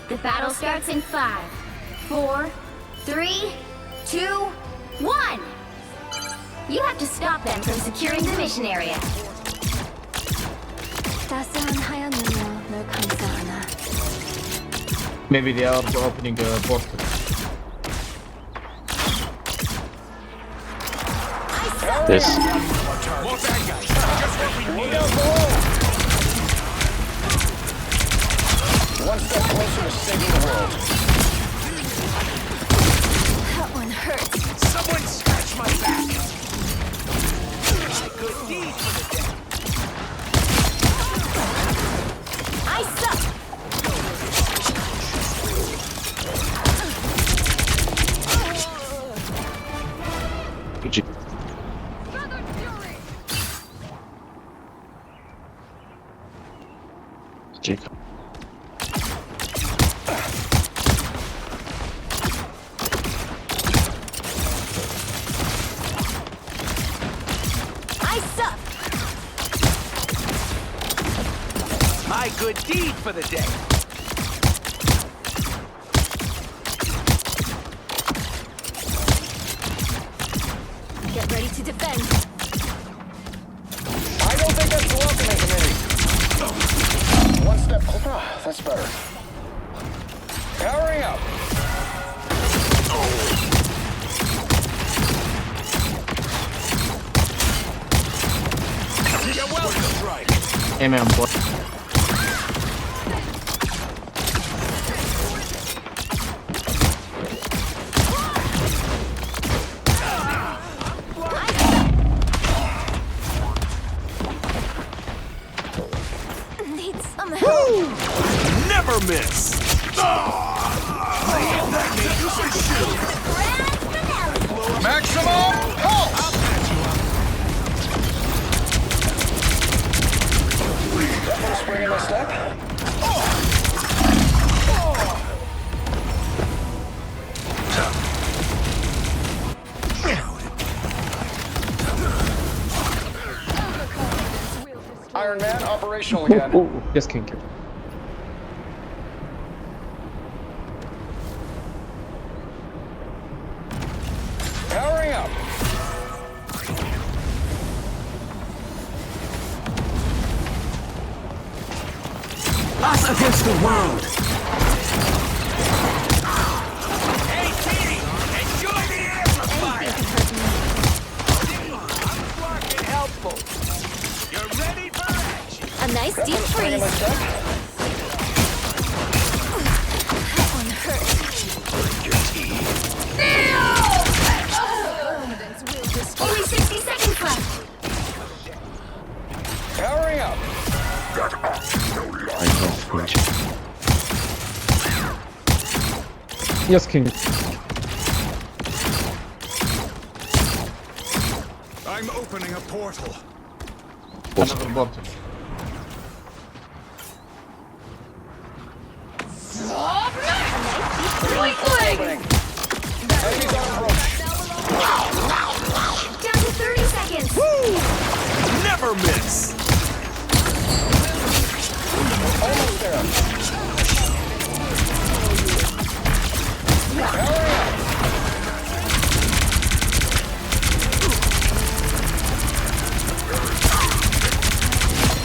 The battle starts in 5, 4, 3, 2, 1! You have to stop them from securing the mission area. 따스한 하얀 눈으로 널 감싸안아. Maybe they are opening a portal. This. More bad guys. Just what we need. One step closer to saving the world. That one hurts. Someone scratch my back. My good deed for the day. I suck! GG. Jacob. I suck! My good deed for the day. Get ready to defend. I don't think that's welcoming committee. One step closer. Ah, that's better. Powering up. You're welcome, right? Amen, boy. Need some help. Never miss. Maximum pulse. That little spring in my step. Iron Man operational again. Oh, yes, King. Powering up. Us against the world. Hey, team! Enjoy the amplifier! I'm working helpful. You're ready for action. A nice deep Spring in my freeze. step. That one hurts. Only 60 seconds left! Powering up. I know, French. Yes, King. I'm opening a portal. Another portal. Opening. Enemies on approach. Down to 30 seconds! Never miss. Almost there. Powering up.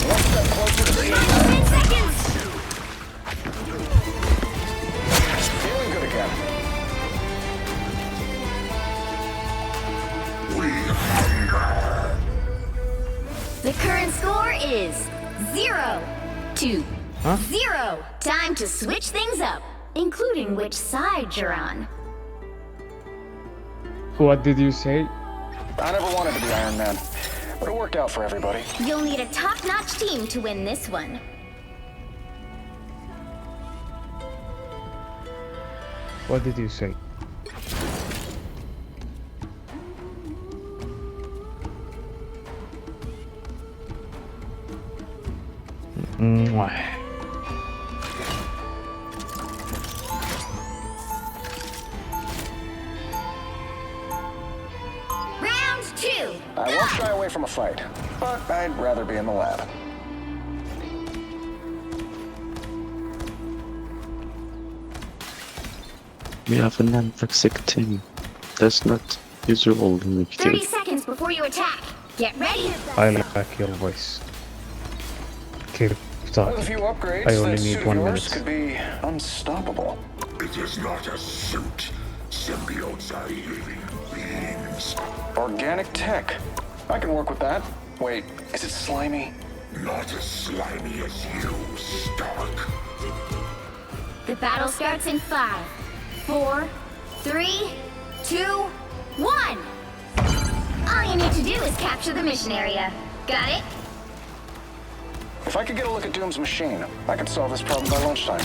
One step closer to saving. 10 seconds! Feeling good again. The current score is 0-2. 0! Time to switch things up, including which side you're on. What did you say? I never wanted to be Iron Man, but it worked out for everybody. You'll need a top-notch team to win this one. What did you say? Mwah. Round 2! I won't shy away from a fight, but I'd rather be in the lab. We have a non-toxic team. That's not usual in the 30 game. seconds before you attack. Get ready. I like your voice. Keep With a talking. few upgrades, I only that need suit of 1 yours minute. could be unstoppable. It is not a suit. Symbiotes are living beings. Organic tech. I can work with that. Wait, is it slimy? Not as slimy as you, Stark. The battle starts in 5, 4, 3, 2, 1. All you need to do is capture the mission area. Got it? If I could get a look at Doom's machine, I could solve this problem by lunchtime.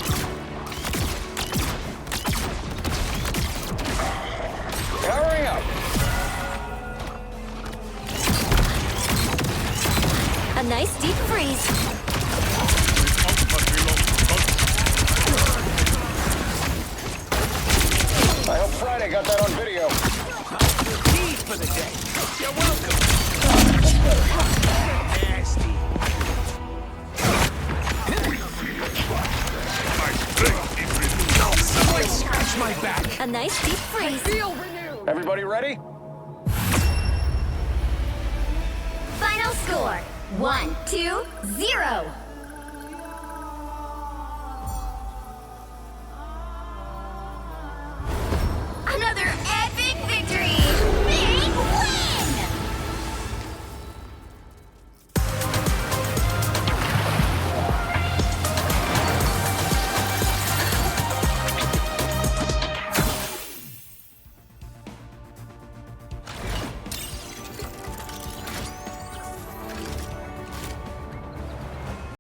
Powering up. A nice deep freeze. I hope Friday got that on video. Tea for the day. You're welcome. Nasty. Somebody scratch my back. A nice deep freeze. Everybody ready? Final score 1-2-0.